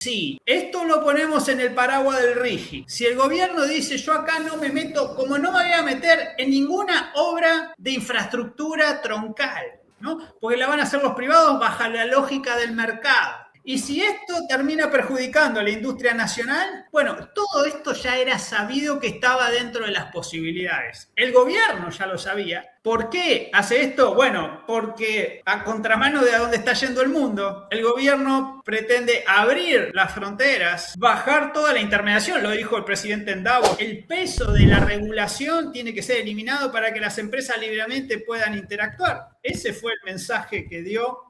Sí, esto lo ponemos en el paraguas del RIGI. Si el gobierno dice yo acá no me meto, como no me voy a meter en ninguna obra de infraestructura troncal, ¿no? Porque la van a hacer los privados bajo la lógica del mercado. Y si esto termina perjudicando a la industria nacional, bueno, todo esto ya era sabido que estaba dentro de las posibilidades. El gobierno ya lo sabía. ¿Por qué hace esto? Bueno, porque a contramano de a dónde está yendo el mundo, el gobierno pretende abrir las fronteras, bajar toda la intermediación, lo dijo el presidente en Davos. El peso de la regulación tiene que ser eliminado para que las empresas libremente puedan interactuar. Ese fue el mensaje que dio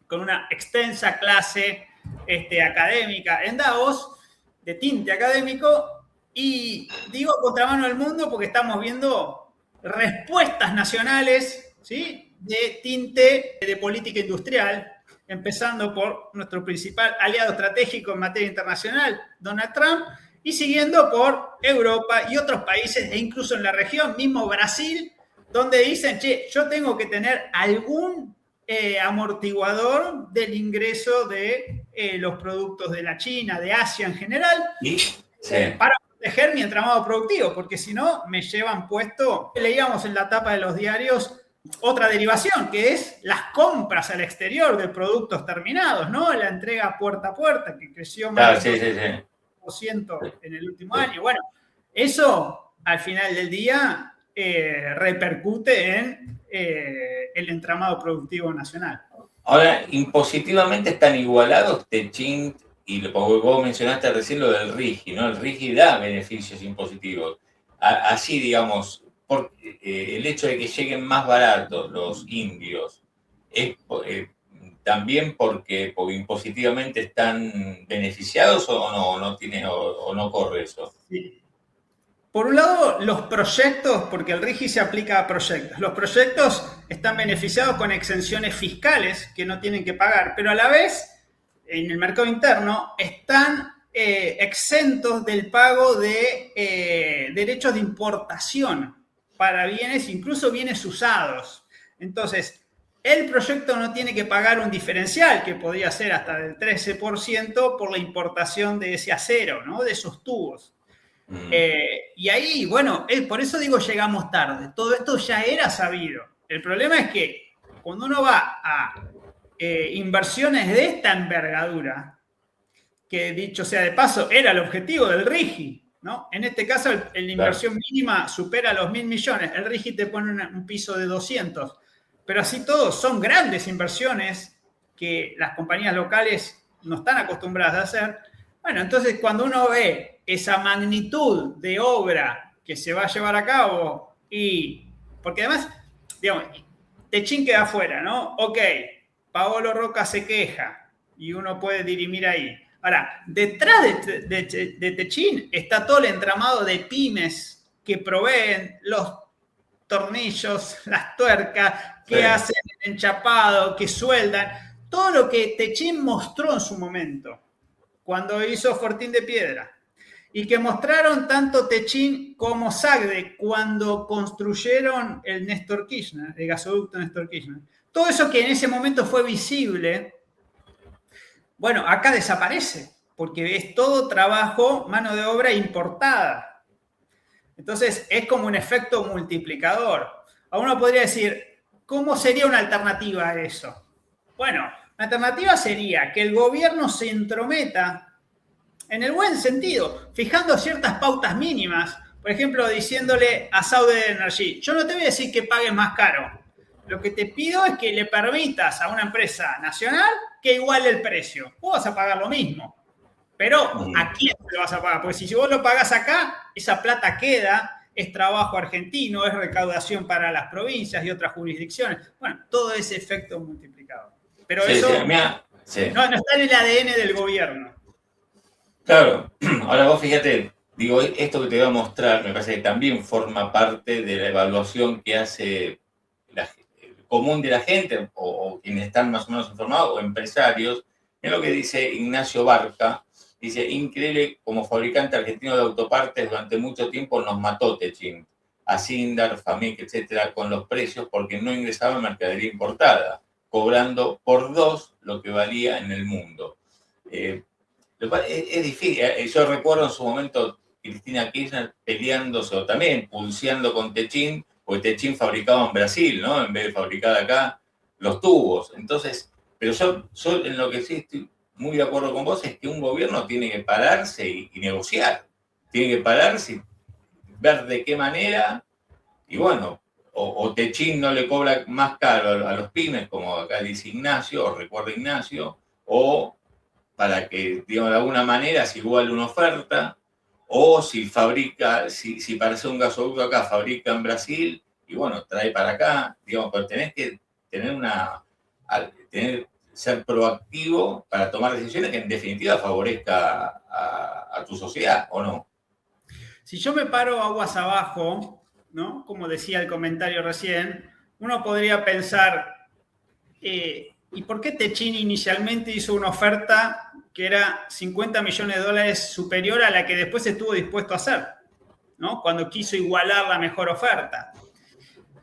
con una extensa clase académica en Davos, de tinte académico, y digo contramano del mundo porque estamos viendo respuestas nacionales, ¿sí?, de tinte de política industrial, empezando por nuestro principal aliado estratégico en materia internacional, Donald Trump, y siguiendo por Europa y otros países, e incluso en la región, mismo Brasil, donde dicen, che, yo tengo que tener algún amortiguador del ingreso de los productos de la China, de Asia en general, para proteger mi entramado productivo, porque si no me llevan puesto. Leíamos en la tapa de los diarios otra derivación, que es las compras al exterior de productos terminados, ¿no? La entrega puerta a puerta, que creció más del 1% en el último año. Bueno, eso al final del día repercute en el entramado productivo nacional. Ahora, impositivamente están igualados Techint y vos mencionaste recién lo del RIGI, ¿no? El RIGI da beneficios impositivos. Así, digamos, el hecho de que lleguen más baratos los indios es también porque impositivamente están beneficiados o no corre eso. Sí. Por un lado, los proyectos, porque el RIGI se aplica a proyectos. Los proyectos están beneficiados con exenciones fiscales que no tienen que pagar, pero a la vez, en el mercado interno, están exentos del pago de derechos de importación para bienes, incluso bienes usados. Entonces, el proyecto no tiene que pagar un diferencial, que podría ser hasta del 13% por la importación de ese acero, ¿no?, de esos tubos. Y ahí, bueno, por eso digo llegamos tarde. Todo esto ya era sabido. El problema es que cuando uno va a inversiones de esta envergadura, que dicho sea de paso, era el objetivo del RIGI, ¿no? En este caso, la inversión mínima supera los 1.000 millones. El RIGI te pone un piso de 200. Pero así todos son grandes inversiones que las compañías locales no están acostumbradas a hacer. Bueno, entonces cuando uno ve esa magnitud de obra que se va a llevar a cabo, y porque además, digamos, Techint queda afuera, ¿no? Ok, Paolo Roca se queja y uno puede dirimir ahí. Ahora, detrás de Techint está todo el entramado de pymes que proveen los tornillos, las tuercas, que hacen el enchapado, que sueldan, todo lo que Techint mostró en su momento, cuando hizo Fortín de Piedra, y que mostraron tanto Techint como Sagde cuando construyeron el Néstor Kirchner, el gasoducto Néstor Kirchner. Todo eso que en ese momento fue visible, bueno, acá desaparece, porque es todo trabajo, mano de obra importada. Entonces es como un efecto multiplicador. A uno podría decir, ¿cómo sería una alternativa a eso? Bueno, la alternativa sería que el gobierno se entrometa en el buen sentido, fijando ciertas pautas mínimas. Por ejemplo, diciéndole a Saudi Energy, yo no te voy a decir que pagues más caro. Lo que te pido es que le permitas a una empresa nacional que iguale el precio. Vos vas a pagar lo mismo. Pero ¿a quién lo vas a pagar? Porque si vos lo pagás acá, esa plata queda, es trabajo argentino, es recaudación para las provincias y otras jurisdicciones. Bueno, todo ese efecto multiplicador. Pero eso no está en el ADN del gobierno. Claro, ahora vos fíjate, digo, esto que te voy a mostrar me parece que también forma parte de la evaluación que hace el común de la gente o quienes están más o menos informados o empresarios. Mira lo que dice Ignacio Barca, dice, increíble, como fabricante argentino de autopartes durante mucho tiempo nos mató Techint, a Sindar, Famic, etcétera, con los precios porque no ingresaba mercadería importada, cobrando por 2 lo que valía en el mundo. Es difícil. Yo recuerdo en su momento Cristina Kirchner peleándose o también pulseando con Techin, porque Techin fabricaba en Brasil, ¿no? En vez de fabricar acá los tubos. Entonces, pero yo en lo que sí estoy muy de acuerdo con vos es que un gobierno tiene que pararse y negociar. Tiene que pararse y ver de qué manera, y bueno, o Techin no le cobra más caro a los pymes, como acá dice Ignacio, o recuerda Ignacio, o para que, digamos, de alguna manera se iguale una oferta, o si fabrica, si para hacer un gasoducto acá fabrica en Brasil, y bueno, trae para acá, digamos, pero tenés que ser proactivo para tomar decisiones que en definitiva favorezca a tu sociedad, ¿o no? Si yo me paro aguas abajo, ¿no? Como decía el comentario recién, uno podría pensar, ¿y por qué Techin inicialmente hizo una oferta que era $50 millones superior a la que después estuvo dispuesto a hacer, ¿no? Cuando quiso igualar la mejor oferta?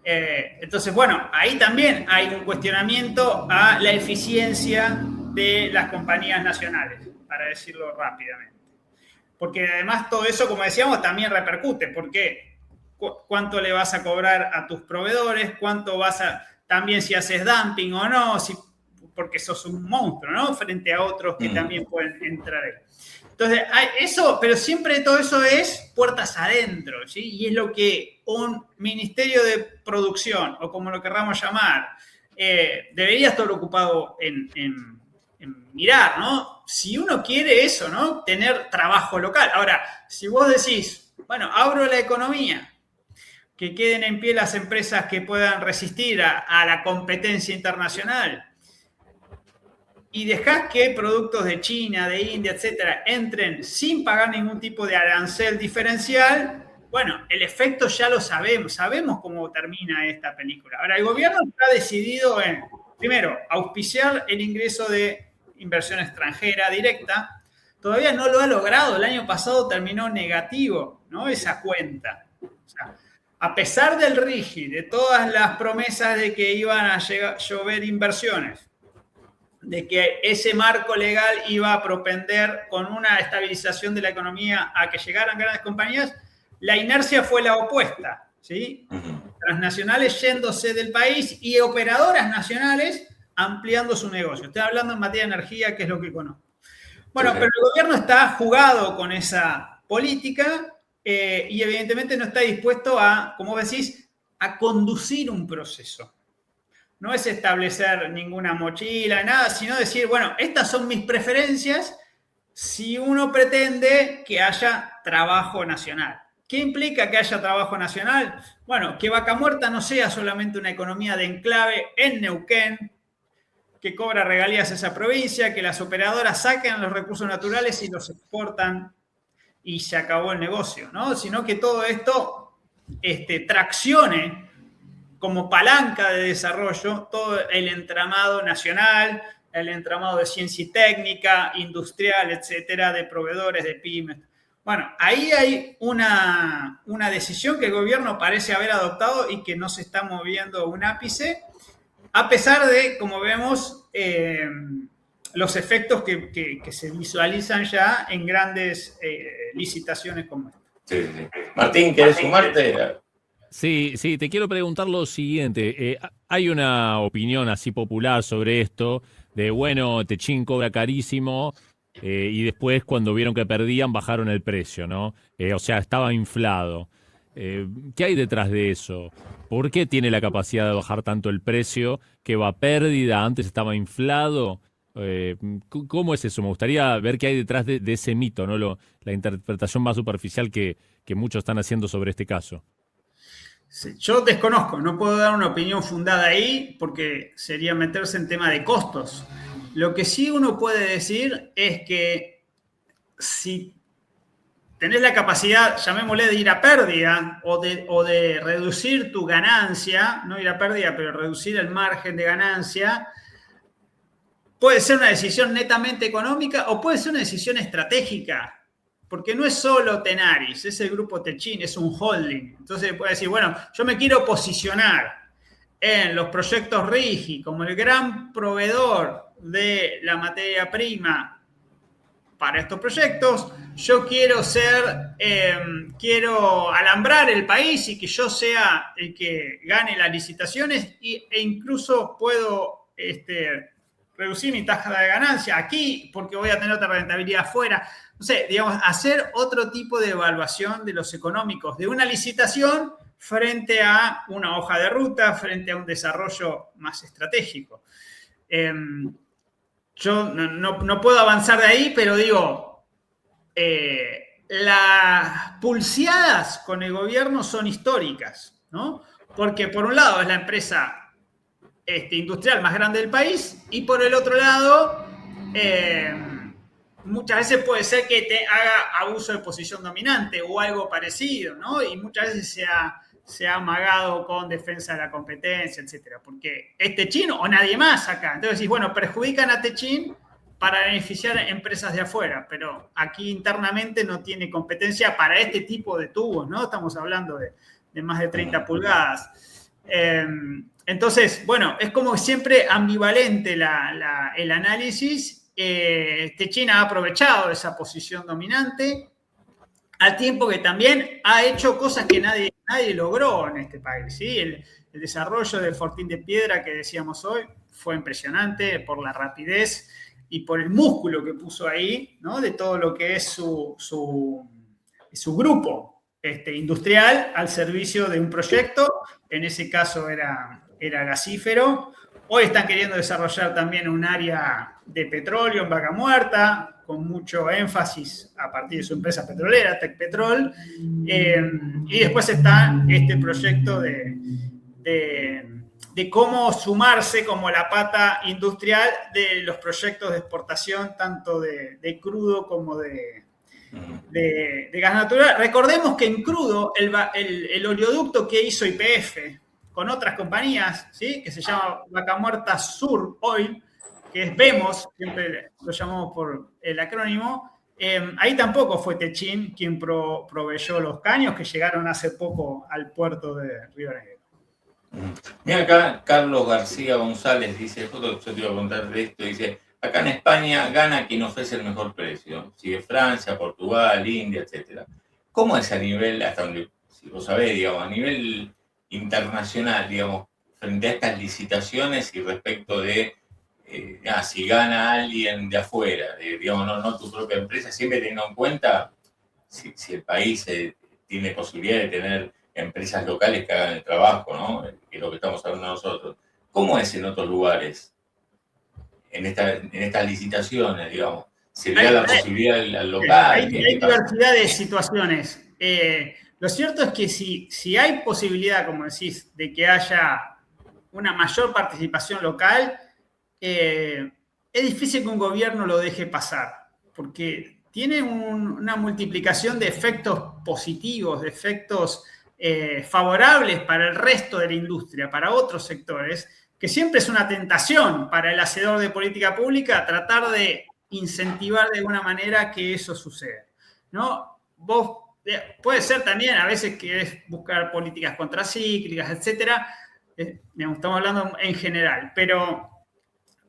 Entonces, bueno, ahí también hay un cuestionamiento a la eficiencia de las compañías nacionales, para decirlo rápidamente. Porque además todo eso, como decíamos, también repercute. Porque cuánto le vas a cobrar a tus proveedores, cuánto vas a, también si haces dumping o no, porque sos un monstruo, ¿no? Frente a otros que también pueden entrar ahí. Entonces, eso, pero siempre todo eso es puertas adentro, ¿sí? Y es lo que un ministerio de producción, o como lo querramos llamar, debería estar ocupado en mirar, ¿no? Si uno quiere eso, ¿no? Tener trabajo local. Ahora, si vos decís, bueno, abro la economía, que queden en pie las empresas que puedan resistir a la competencia internacional, y dejás que productos de China, de India, etcétera, entren sin pagar ningún tipo de arancel diferencial, bueno, el efecto ya lo sabemos cómo termina esta película. Ahora, el gobierno está decidido en, primero, auspiciar el ingreso de inversión extranjera directa. Todavía no lo ha logrado, el año pasado terminó negativo, ¿no? Esa cuenta. O sea, a pesar del RIGI, de todas las promesas de que iban a llover inversiones, de que ese marco legal iba a propender con una estabilización de la economía a que llegaran grandes compañías, la inercia fue la opuesta, ¿sí? Transnacionales yéndose del país y operadoras nacionales ampliando su negocio. Estoy hablando en materia de energía, que es lo que conozco. Bueno, pero el gobierno está jugado con esa política y evidentemente no está dispuesto a, como decís, a conducir un proceso. No es establecer ninguna mochila, nada, sino decir, bueno, estas son mis preferencias si uno pretende que haya trabajo nacional. ¿Qué implica que haya trabajo nacional? Bueno, que Vaca Muerta no sea solamente una economía de enclave en Neuquén, que cobra regalías a esa provincia, que las operadoras saquen los recursos naturales y los exportan y se acabó el negocio, ¿no? Sino que todo esto traccione como palanca de desarrollo todo el entramado nacional, el entramado de ciencia y técnica, industrial, etcétera, de proveedores, de pymes. Bueno, ahí hay una decisión que el gobierno parece haber adoptado y que no se está moviendo un ápice, a pesar de, como vemos, los efectos que se visualizan ya en grandes licitaciones como esta. Sí, sí. Martín, ¿querés sumarte? Sí, te quiero preguntar lo siguiente. Hay una opinión así popular sobre esto, de bueno, Techin cobra carísimo y después cuando vieron que perdían bajaron el precio, ¿no? O sea, estaba inflado. ¿Qué hay detrás de eso? ¿Por qué tiene la capacidad de bajar tanto el precio que va a pérdida? Antes estaba inflado. ¿Cómo es eso? Me gustaría ver qué hay detrás de ese mito, ¿no? La interpretación más superficial que muchos están haciendo sobre este caso. Sí, yo desconozco, no puedo dar una opinión fundada ahí porque sería meterse en tema de costos. Lo que sí uno puede decir es que si tenés la capacidad, llamémosle, de ir a pérdida o de reducir tu ganancia, no ir a pérdida, pero reducir el margen de ganancia, puede ser una decisión netamente económica o puede ser una decisión estratégica. Porque no es solo Tenaris, es el grupo Techin, es un holding. Entonces puede decir, bueno, yo me quiero posicionar en los proyectos RIGI como el gran proveedor de la materia prima para estos proyectos, yo quiero quiero alambrar el país y que yo sea el que gane las licitaciones e incluso puedo reducir mi tasa de ganancia aquí porque voy a tener otra rentabilidad afuera. No sé, digamos, hacer otro tipo de evaluación de los económicos de una licitación frente a una hoja de ruta, frente a un desarrollo más estratégico. Yo no puedo avanzar de ahí, pero digo, las pulseadas con el gobierno son históricas, ¿no? Porque por un lado es la empresa industrial más grande del país y por el otro lado, muchas veces puede ser que te haga abuso de posición dominante o algo parecido, ¿no? Y muchas veces se ha amagado con defensa de la competencia, etcétera, porque es Techin o nadie más acá. Entonces decís, bueno, perjudican a Techin para beneficiar a empresas de afuera, pero aquí internamente no tiene competencia para este tipo de tubos, ¿no? Estamos hablando de más de 30 pulgadas. Entonces, bueno, es como siempre ambivalente el análisis. Techin ha aprovechado esa posición dominante, al tiempo que también ha hecho cosas que nadie logró en este país, ¿sí? El desarrollo del Fortín de Piedra que decíamos hoy fue impresionante por la rapidez y por el músculo que puso ahí, ¿no? De todo lo que es su grupo industrial al servicio de un proyecto. En ese caso era gasífero. Hoy están queriendo desarrollar también un área de petróleo en Vaca Muerta, con mucho énfasis a partir de su empresa petrolera, Tecpetrol. Y después está este proyecto de cómo sumarse como la pata industrial de los proyectos de exportación, tanto de crudo como de gas natural. Recordemos que en crudo, el oleoducto que hizo YPF con otras compañías, ¿sí? Que se llama Vaca Muerta Sur Oil, que es VEMOS, siempre lo llamamos por el acrónimo, ahí tampoco fue Techin quien proveyó los caños que llegaron hace poco al puerto de Río Negro. Mira acá, Carlos García González dice, yo te iba a contar de esto, dice, acá en España gana quien ofrece el mejor precio, sigue Francia, Portugal, India, etc. ¿Cómo es a nivel, hasta donde, si vos sabés, digamos, a nivel internacional, digamos, frente a estas licitaciones y respecto de si gana alguien de afuera, digamos, no tu propia empresa, siempre teniendo en cuenta si el país tiene posibilidad de tener empresas locales que hagan el trabajo, ¿no? Que es lo que estamos hablando nosotros. ¿Cómo es en otros lugares? En estas licitaciones, digamos, ¿se le da la posibilidad al local? Hay diversidad de situaciones. Lo cierto es que si hay posibilidad, como decís, de que haya una mayor participación local, es difícil que un gobierno lo deje pasar, porque tiene una multiplicación de efectos positivos, de efectos favorables para el resto de la industria, para otros sectores, que siempre es una tentación para el hacedor de política pública tratar de incentivar de alguna manera que eso suceda, ¿no? Vos puede ser también, a veces querés buscar políticas contracíclicas, etcétera. Estamos hablando en general, pero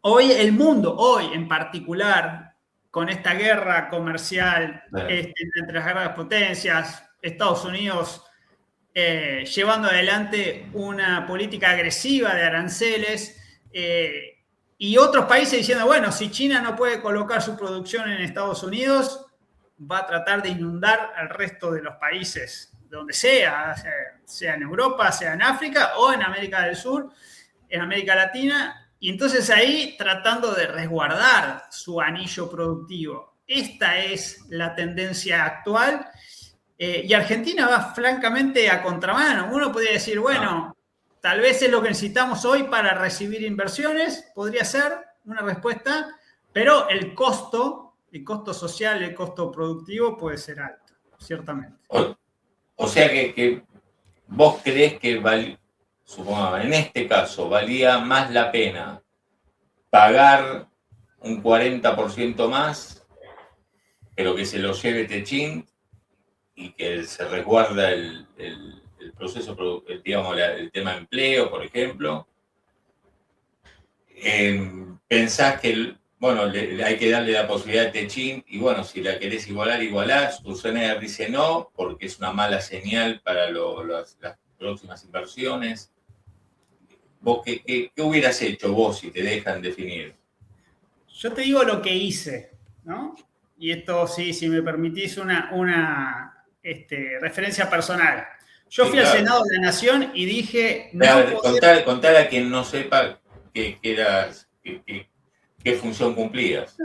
hoy el mundo, hoy en particular, con esta guerra comercial entre las grandes potencias, Estados Unidos llevando adelante una política agresiva de aranceles y otros países diciendo, bueno, si China no puede colocar su producción en Estados Unidos, va a tratar de inundar al resto de los países, donde sea en Europa, sea en África o en América del Sur, en América Latina, y entonces ahí tratando de resguardar su anillo productivo. Esta es la tendencia actual, y Argentina va francamente a contramano. Uno podría decir, bueno, tal vez es lo que necesitamos hoy para recibir inversiones, podría ser una respuesta, pero el costo social, el costo productivo puede ser alto, ciertamente. O sea que vos creés que, supongamos, en este caso, valía más la pena pagar un 40% más, pero que se lo lleve Techin y que se resguarda el proceso, digamos, el tema de empleo, por ejemplo. ¿Pensás que bueno, hay que darle la posibilidad a Techint, y bueno, si la querés igualar, igualás. Ursaner dice no, porque es una mala señal para las próximas inversiones. ¿Vos qué hubieras hecho vos si te dejan definir? Yo te digo lo que hice, ¿no? Y esto sí, si me permitís una referencia personal. Yo fui al Senado de la Nación y dije... Contar a quien no sepa qué función cumplías.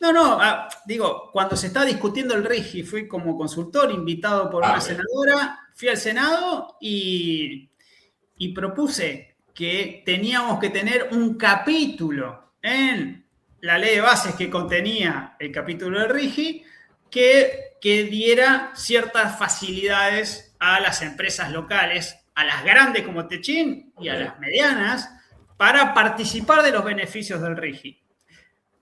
No, digo, cuando se estaba discutiendo el RIGI, fui como consultor invitado por una senadora, fui al Senado y propuse que teníamos que tener un capítulo en la ley de bases que contenía el capítulo del RIGI que diera ciertas facilidades a las empresas locales, a las grandes como Techint y a las medianas, para participar de los beneficios del RIGI.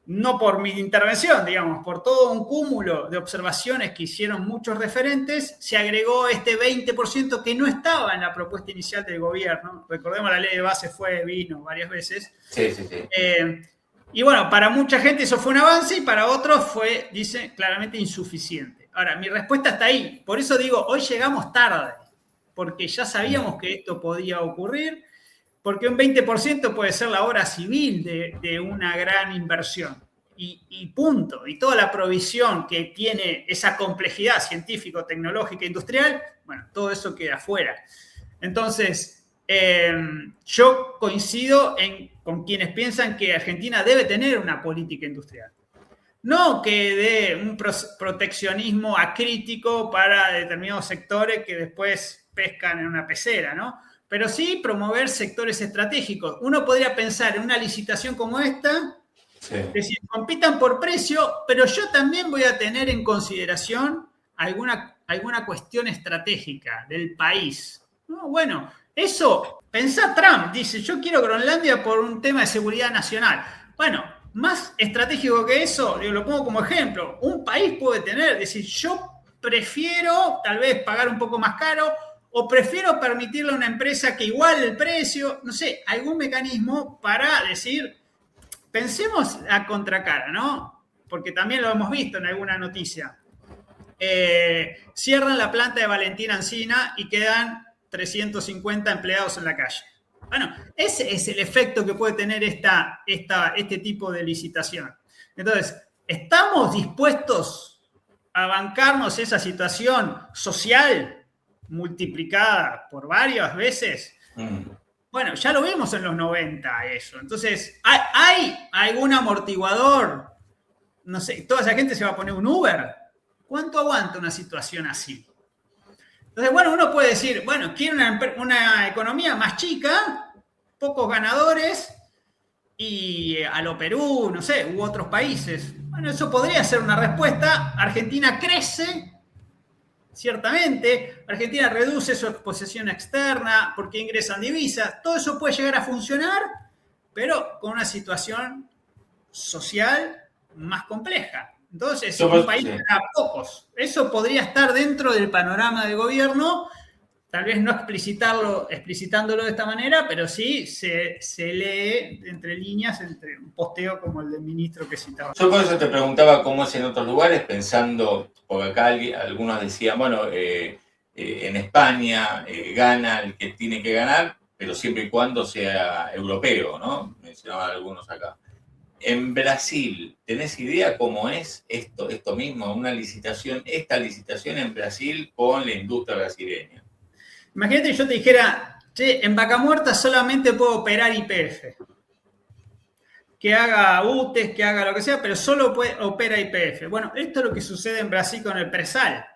No por mi intervención, digamos, por todo un cúmulo de observaciones que hicieron muchos referentes, se agregó este 20% que no estaba en la propuesta inicial del gobierno. Recordemos, la ley de base vino varias veces. Sí. Y bueno, para mucha gente eso fue un avance y para otros fue, dice, claramente insuficiente. Ahora, mi respuesta está ahí. Por eso digo, hoy llegamos tarde, porque ya sabíamos que esto podía ocurrir, porque un 20% puede ser la obra civil de una gran inversión. Y punto. Y toda la provisión que tiene esa complejidad científico, tecnológica, industrial, bueno, todo eso queda afuera. Entonces, yo coincido con quienes piensan que Argentina debe tener una política industrial. No que dé un proteccionismo acrítico para determinados sectores que después pescan en una pecera, ¿no? Pero sí promover sectores estratégicos. Uno podría pensar en una licitación como esta, decir, compitan por precio, pero yo también voy a tener en consideración alguna cuestión estratégica del país. No, bueno, eso, pensá Trump, dice, yo quiero Groenlandia por un tema de seguridad nacional. Bueno, más estratégico que eso, lo pongo como ejemplo, un país puede tener, decir, yo prefiero tal vez pagar un poco más caro, o prefiero permitirle a una empresa que iguale el precio, no sé, algún mecanismo para decir, pensemos a contracara, ¿no? Porque también lo hemos visto en alguna noticia. Cierran la planta de Valentín Alsina y quedan 350 empleados en la calle. Bueno, ese es el efecto que puede tener este tipo de licitación. Entonces, ¿estamos dispuestos a bancarnos esa situación social multiplicada por varias veces? Bueno, ya lo vimos en los 90 eso. Entonces, ¿hay algún amortiguador? No sé, ¿toda esa gente se va a poner un Uber? ¿Cuánto aguanta una situación así? Entonces, bueno, uno puede decir, bueno, quiero una economía más chica, pocos ganadores, y a lo Perú, no sé, u otros países. Bueno, eso podría ser una respuesta. Argentina crece, ciertamente, Argentina reduce su exposición externa porque ingresan divisas, todo eso puede llegar a funcionar, pero con una situación social más compleja. Entonces, un país para pocos. Eso podría estar dentro del panorama del gobierno, tal vez no explicitándolo de esta manera, pero sí se lee entre líneas, entre un posteo como el del ministro que citaba. Yo por eso te preguntaba cómo es en otros lugares, pensando, porque acá algunos decían, bueno, en España gana el que tiene que ganar, pero siempre y cuando sea europeo, ¿no? Mencionaban algunos acá. En Brasil, ¿tenés idea cómo es esto mismo? Esta licitación en Brasil con la industria brasileña. Imagínate que yo te dijera, che, en Vaca Muerta solamente puedo operar YPF. Que haga UTES, que haga lo que sea, pero solo opera YPF. Bueno, esto es lo que sucede en Brasil con el Presal,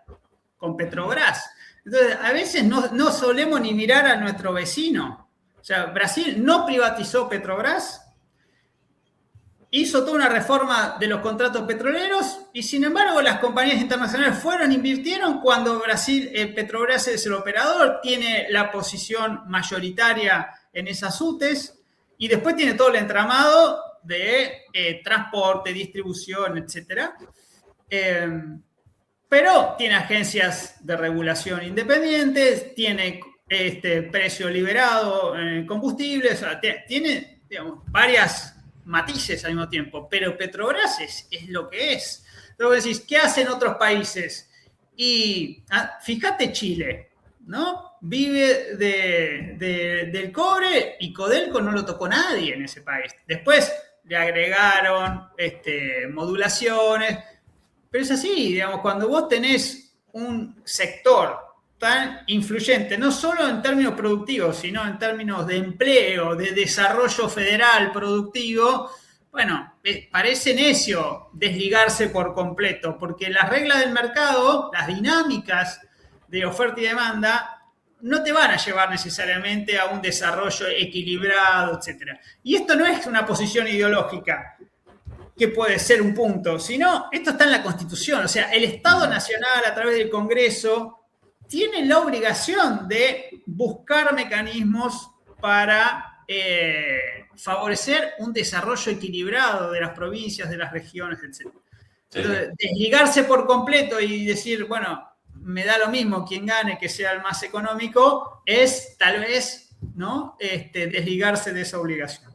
con Petrobras. Entonces, a veces no solemos ni mirar a nuestro vecino. O sea, Brasil no privatizó Petrobras, hizo toda una reforma de los contratos petroleros y, sin embargo, las compañías internacionales invirtieron cuando Petrobras es el operador, tiene la posición mayoritaria en esas UTES y después tiene todo el entramado de transporte, distribución, etc. Pero tiene agencias de regulación independientes, tiene precio liberado en combustibles, o sea, tiene, digamos, varias matices al mismo tiempo, pero Petrobras es lo que es. Entonces decís, ¿qué hacen otros países? Y fíjate Chile, ¿no? Vive del cobre y Codelco no lo tocó nadie en ese país. Después le agregaron modulaciones, pero es así, digamos, cuando vos tenés un sector tan influyente, no solo en términos productivos, sino en términos de empleo, de desarrollo federal productivo, bueno, parece necio desligarse por completo, porque las reglas del mercado, las dinámicas de oferta y demanda, no te van a llevar necesariamente a un desarrollo equilibrado, etc. Y esto no es una posición ideológica, que puede ser un punto, sino esto está en la Constitución. O sea, el Estado Nacional, a través del Congreso, tiene la obligación de buscar mecanismos para favorecer un desarrollo equilibrado de las provincias, de las regiones, etc. Entonces, desligarse por completo y decir, bueno, me da lo mismo quien gane, que sea el más económico, es tal vez, ¿no? Desligarse de esa obligación.